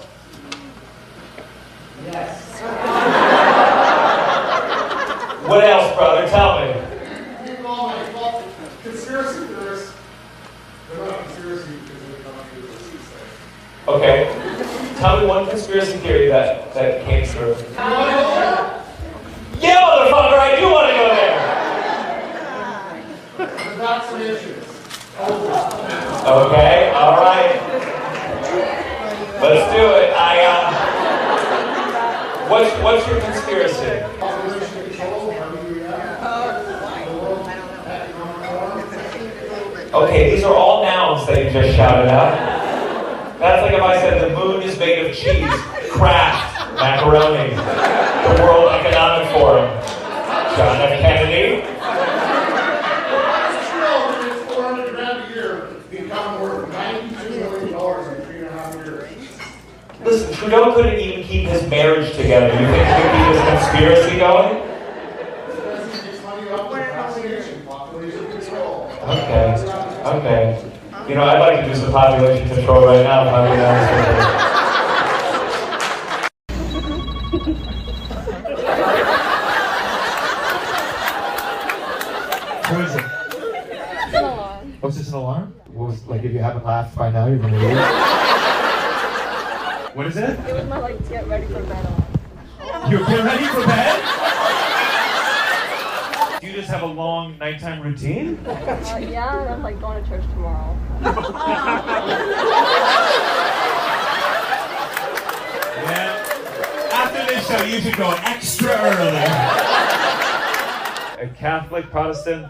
Yes. What else, brother? Tell me. You call my conspiracy theorists. They're not conspiracy because they come up with a Okay. Tell me one conspiracy theory that came through. Yeah, motherfucker, I do want to go there. The vaccinations. Okay, all right. Let's do it. What's your conspiracy? Population control. How do you react? Okay, these are all nouns that you just shouted out. That's like if I said the moon is made of cheese, Kraft, macaroni, the World Economic Forum, John F. Kennedy. It's $400 grand a year. The economy worth $92 million in 3.5 years. Listen, Trudeau couldn't even keep his marriage together. You think he could keep his conspiracy going? Okay. You know, I'd like to do some population control right now, if I'm being honest with you. Who is it? It's an alarm. Oh, is this an alarm? What was, like, if you haven't laughed by now, you're gonna leave? What is it? It was my like get ready for bed alarm. You're getting ready for bed? Do you just have a long nighttime routine? Yeah, and I'm like going to church tomorrow. Yeah. After this show, you should go extra early. A Catholic, Protestant?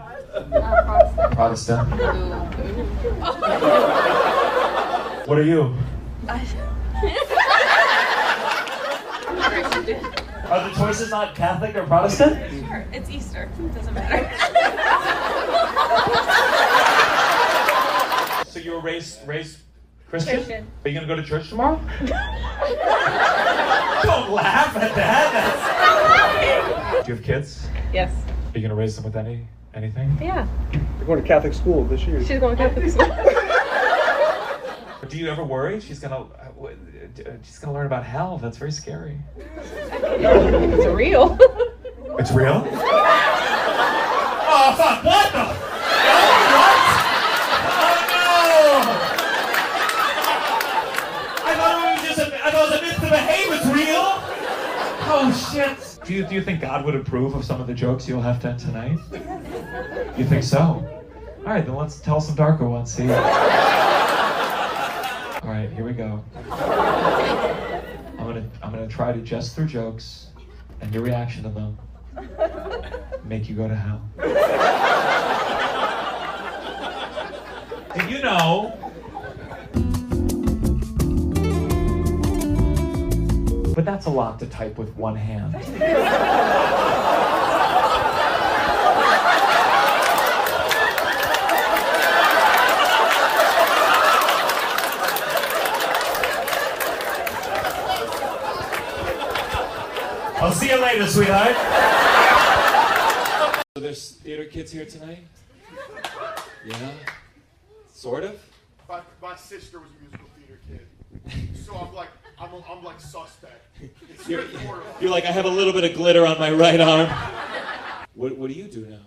Protestant. Protestant. What are you? Are the choices not Catholic or Protestant? Sure, it's Easter. It doesn't matter. So you were raised Christian? Christian. Are you gonna go to church tomorrow? Don't laugh at that. Do you have kids? Yes. Are you gonna raise them with anything? Yeah. You're going to Catholic school this year. She's going to Catholic school. Do you ever worry she's gonna learn about hell? That's very scary. It's real. It's real? Oh fuck! What the? What? Oh no! I thought it was a myth to behave. It's real. Oh shit! Do you think God would approve of some of the jokes you'll have done tonight? You think so? All right, then let's tell some darker ones. See. All right, here we go. I'm gonna try to jest through jokes, and your reaction to them make you go to hell. Did you know? But that's a lot to type with one hand. outside. So there's theater kids here tonight? Yeah? Sort of? My sister was a musical theater kid. So I'm like suspect. You're like, I have a little bit of glitter on my right arm. What do you do now?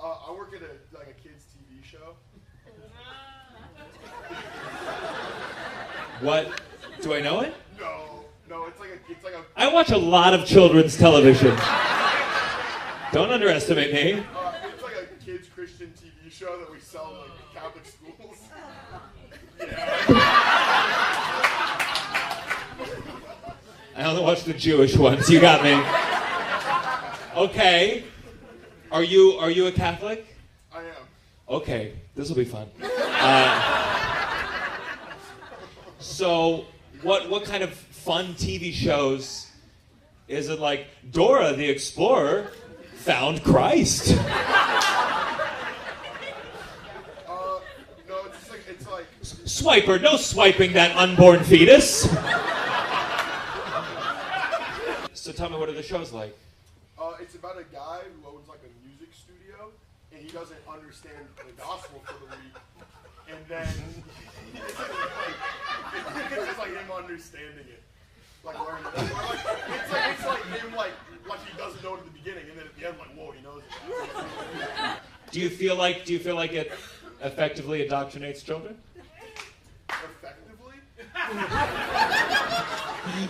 I work at a kids TV show. What? Do I know it? No, it's like a. I watch a lot of children's television. Don't underestimate me. It's like a kids Christian TV show that we sell in like Catholic schools. I only watch the Jewish ones. You got me. Okay. Are you a Catholic? I am. Okay, this will be fun. So, what kind of fun TV shows is it? Like Dora the Explorer found Christ? No, it's like. Swiper, no swiping that unborn fetus. So tell me, what are the shows like? It's about a guy who owns like a music studio, and he doesn't understand the gospel for the week, and then it's like him understanding it, like learning it. It's like him like he doesn't know it at the beginning, and then at the end, like, whoa, he knows it. Do you feel like it effectively indoctrinates children? Effectively?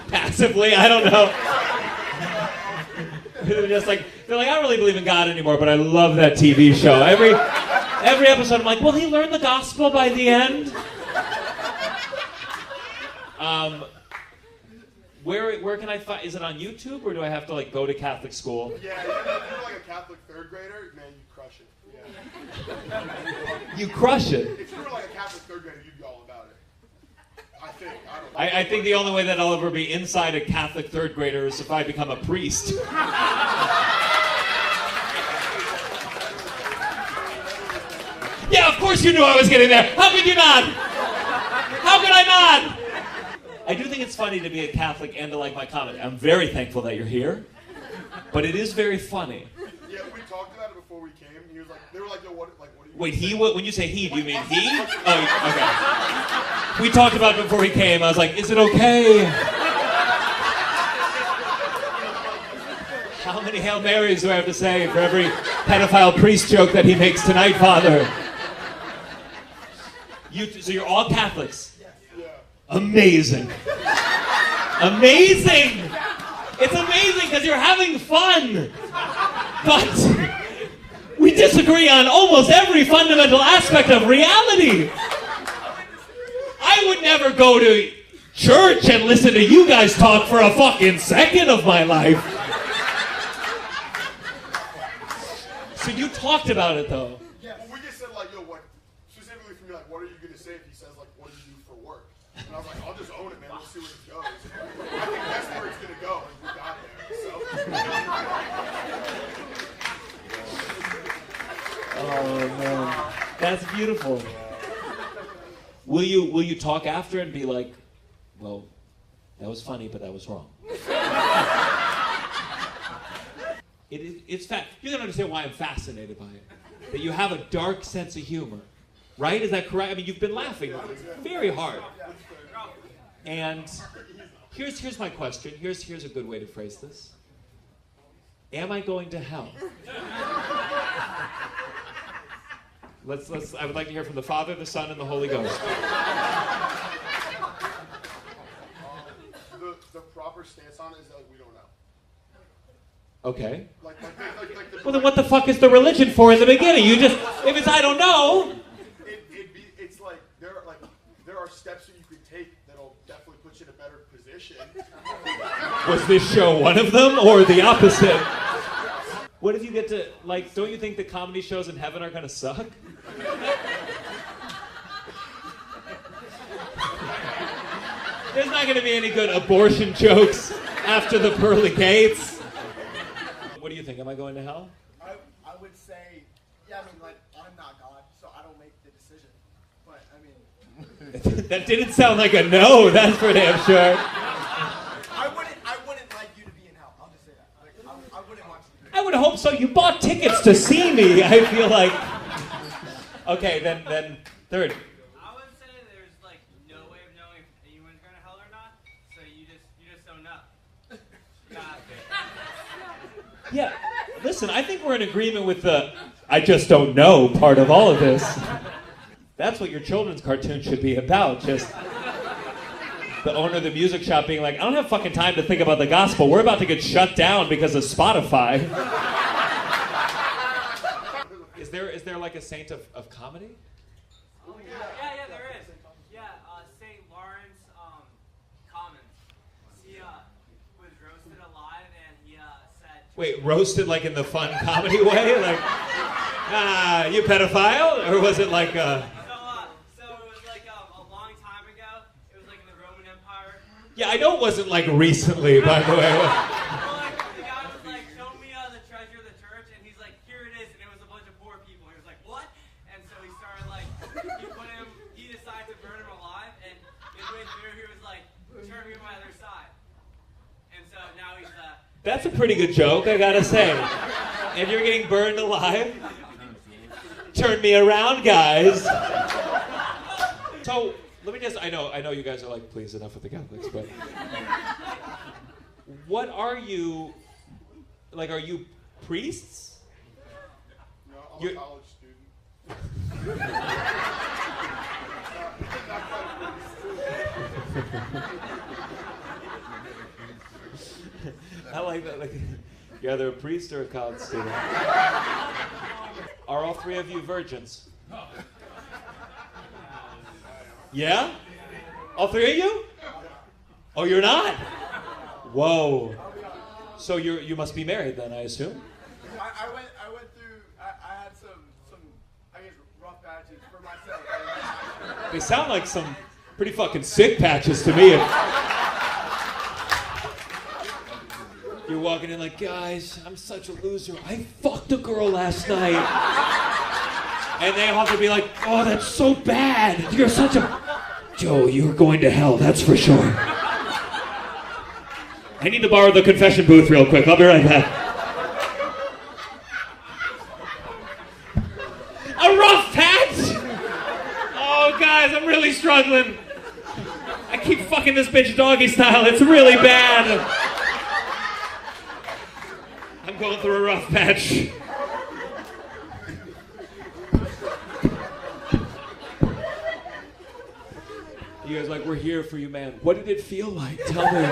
Passively? I don't know. They're like, I don't really believe in God anymore, but I love that TV show. Every episode, I'm like, will he learn the gospel by the end? Where can I find? Is it on YouTube, or do I have to like go to Catholic school? Yeah, if you're like a Catholic third grader, man, you crush it. Yeah. You crush it. If you were like a Catholic third grader, you'd be all about it. I think. I don't know. I think the only way that I'll ever be inside a Catholic third grader is if I become a priest. Yeah, of course you knew I was getting there. How could you not? How could I not? I do think it's funny to be a Catholic and to like my comedy. I'm very thankful that you're here, but it is very funny. Yeah, we talked about it before we came. He was like, they were like, yo, what do you? Wait, when you say he, do you mean he? Oh, okay. We talked about it before he came. I was like, is it okay? How many Hail Marys do I have to say for every pedophile priest joke that he makes tonight, Father? So you're all Catholics? Yeah. Amazing. Amazing! It's amazing because you're having fun. But we disagree on almost every fundamental aspect of reality. I would never go to church and listen to you guys talk for a fucking second of my life. So you talked about it though. Yeah, well, we just said like, yo, what? Specifically for me, like, what are you gonna say if he says like, what do you do for work? And I was like, I'll just own it, man. We'll see where it goes. I think that's where it's gonna go, and we got there. So. Oh man, that's beautiful. Will you talk after and be like, well, that was funny, but that was wrong. It's fact. You don't understand why I'm fascinated by it. That you have a dark sense of humor, right? Is that correct? I mean, you've been laughing very hard. And here's my question. Here's a good way to phrase this. Am I going to hell? I would like to hear from the Father, the Son, and the Holy Ghost. The proper stance on it is that we don't know. Okay. Well, then what the fuck is the religion for in the beginning? You just, if it's I don't know. It's like there are steps that you could take that'll definitely put you in a better position. Was this show one of them, or the opposite? What if you get to, like, don't you think the comedy shows in heaven are gonna suck? There's not gonna be any good abortion jokes after the pearly gates. What do you think? Am I going to hell? I would say, yeah, I mean, like, I'm not God, so I don't make the decision. But, I mean... That didn't sound like a no, that's for damn sure. I wouldn't like you to be in hell. I'll just say I would hope so. You bought tickets to see me. I feel like. Okay, then third. I would say there's like no way of knowing if anyone's going to hell or not, so you just don't know. Yeah, listen, I think we're in agreement with the I just don't know part of all of this. That's what your children's cartoon should be about, just the owner of the music shop being like, I don't have fucking time to think about the gospel. We're about to get shut down because of Spotify. Is there like a saint of comedy? Yeah, there is. Yeah, St. Lawrence Commons. He was roasted alive, and he said... Wait, roasted like in the fun comedy way? Like, you pedophile? Or was it like... So it was like a long time ago. It was like in the Roman Empire. Yeah, I know it wasn't like recently, by the way. The guy was like, show me the treasure of the church, and he's like, here it is, and it was a bunch of poor people. He was like, what? And so he started like, he decided to burn him alive, and midway through he was like, turn me to my other side. And so now he's That's a pretty good joke, I gotta say. If you're getting burned alive, turn me around, guys. So, let me just, I know you guys are like, please, enough with the Catholics, but what are you, like, are you priests? No, I'm a college student. I like that. Like, you're either a priest or a college student. Are all three of you virgins? Yeah? All three of you? Oh, you're not? Whoa. So you must be married then, I assume? I went through, I had some, I guess, rough patches for myself. They sound like some pretty fucking sick patches to me. You're walking in like, guys, I'm such a loser. I fucked a girl last night. And they all have to be like, oh, that's so bad. You're such a... Joe, you're going to hell, that's for sure. I need to borrow the confession booth real quick. I'll be right back. A rough patch? Oh, guys, I'm really struggling. I keep fucking this bitch doggy style. It's really bad. I'm going through a rough patch. You guys like, we're here for you, man. What did it feel like? Tell me.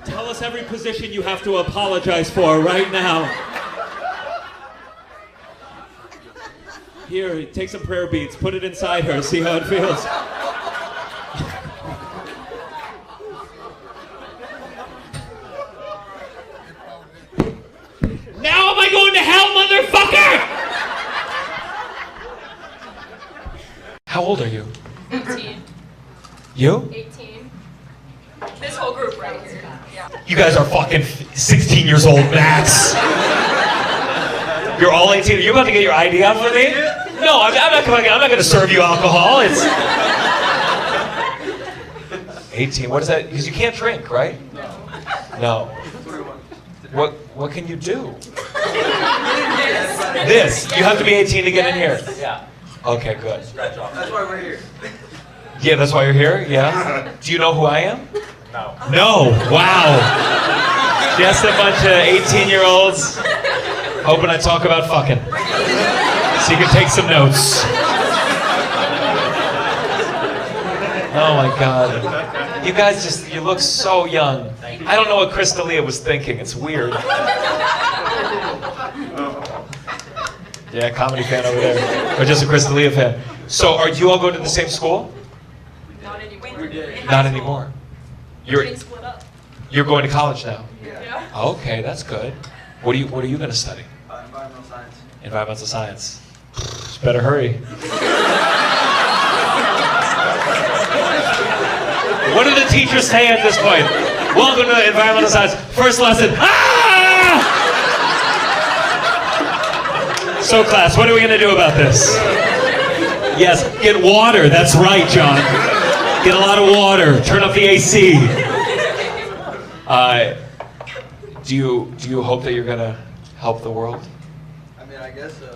Tell us every position you have to apologize for right now. Here, take some prayer beads, put it inside her, see how it feels. Now am I going to hell, motherfucker? How old are you? 18. You? 18. This whole group right here. Yeah. You guys are fucking 16 years old max. You're all 18. Are you about to get your ID out for me? No, I'm not going to serve you alcohol. It's 18. What is that? Because you can't drink, right? No. What can you do? This. You have to be 18 to get in here. Yeah. Okay, good. That's why we're here. Yeah, that's why you're here? Yeah? Do you know who I am? No. No. Wow. Just a bunch of 18-year-olds hoping I talk about fucking. So you can take some notes. Oh my God. You guys you look so young. I don't know what Crystalia was thinking. It's weird. Yeah, comedy fan over there. Or just a Crystalia fan. So are you all going to the same school? Not anymore. Not anymore. You're split up. You're going to college now? Yeah. Okay, that's good. What are you going to study? Environmental science. Environmental science. Just better hurry. What do the teachers say at this point? Welcome to environmental science. First lesson. Ah! So class, what are we going to do about this? Yes, get water. That's right, John. Get a lot of water. Turn up the AC. Do you hope that you're gonna help the world? I mean, I guess so.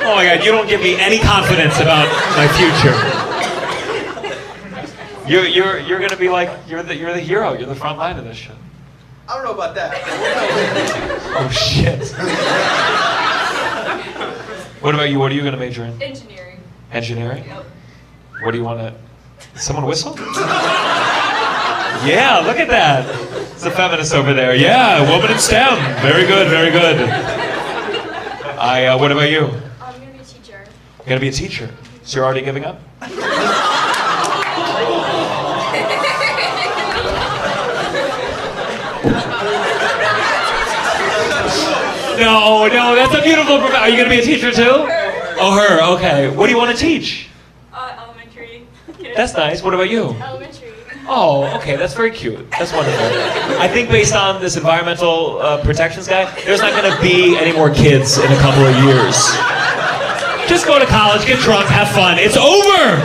Oh my God! You don't give me any confidence about my future. You're gonna be like you're the hero. You're the front line of this shit. I don't know about that. Oh shit. What about you? What are you gonna major in? Engineering. Engineering? Yep. What do you want to... Someone whistle? Yeah, look at that. It's a feminist over there. Yeah, woman in STEM. Very good, very good. What about you? I'm going to be a teacher. You're going to be a teacher. So you're already giving up? No, that's a beautiful profession. Are you going to be a teacher too? Oh, her, okay. What do you want to teach? Elementary. That's nice. What about you? Elementary. Oh, okay, that's very cute. That's wonderful. I think based on this environmental protections guy, there's not going to be any more kids in a couple of years. Just go to college, get drunk, have fun. It's over!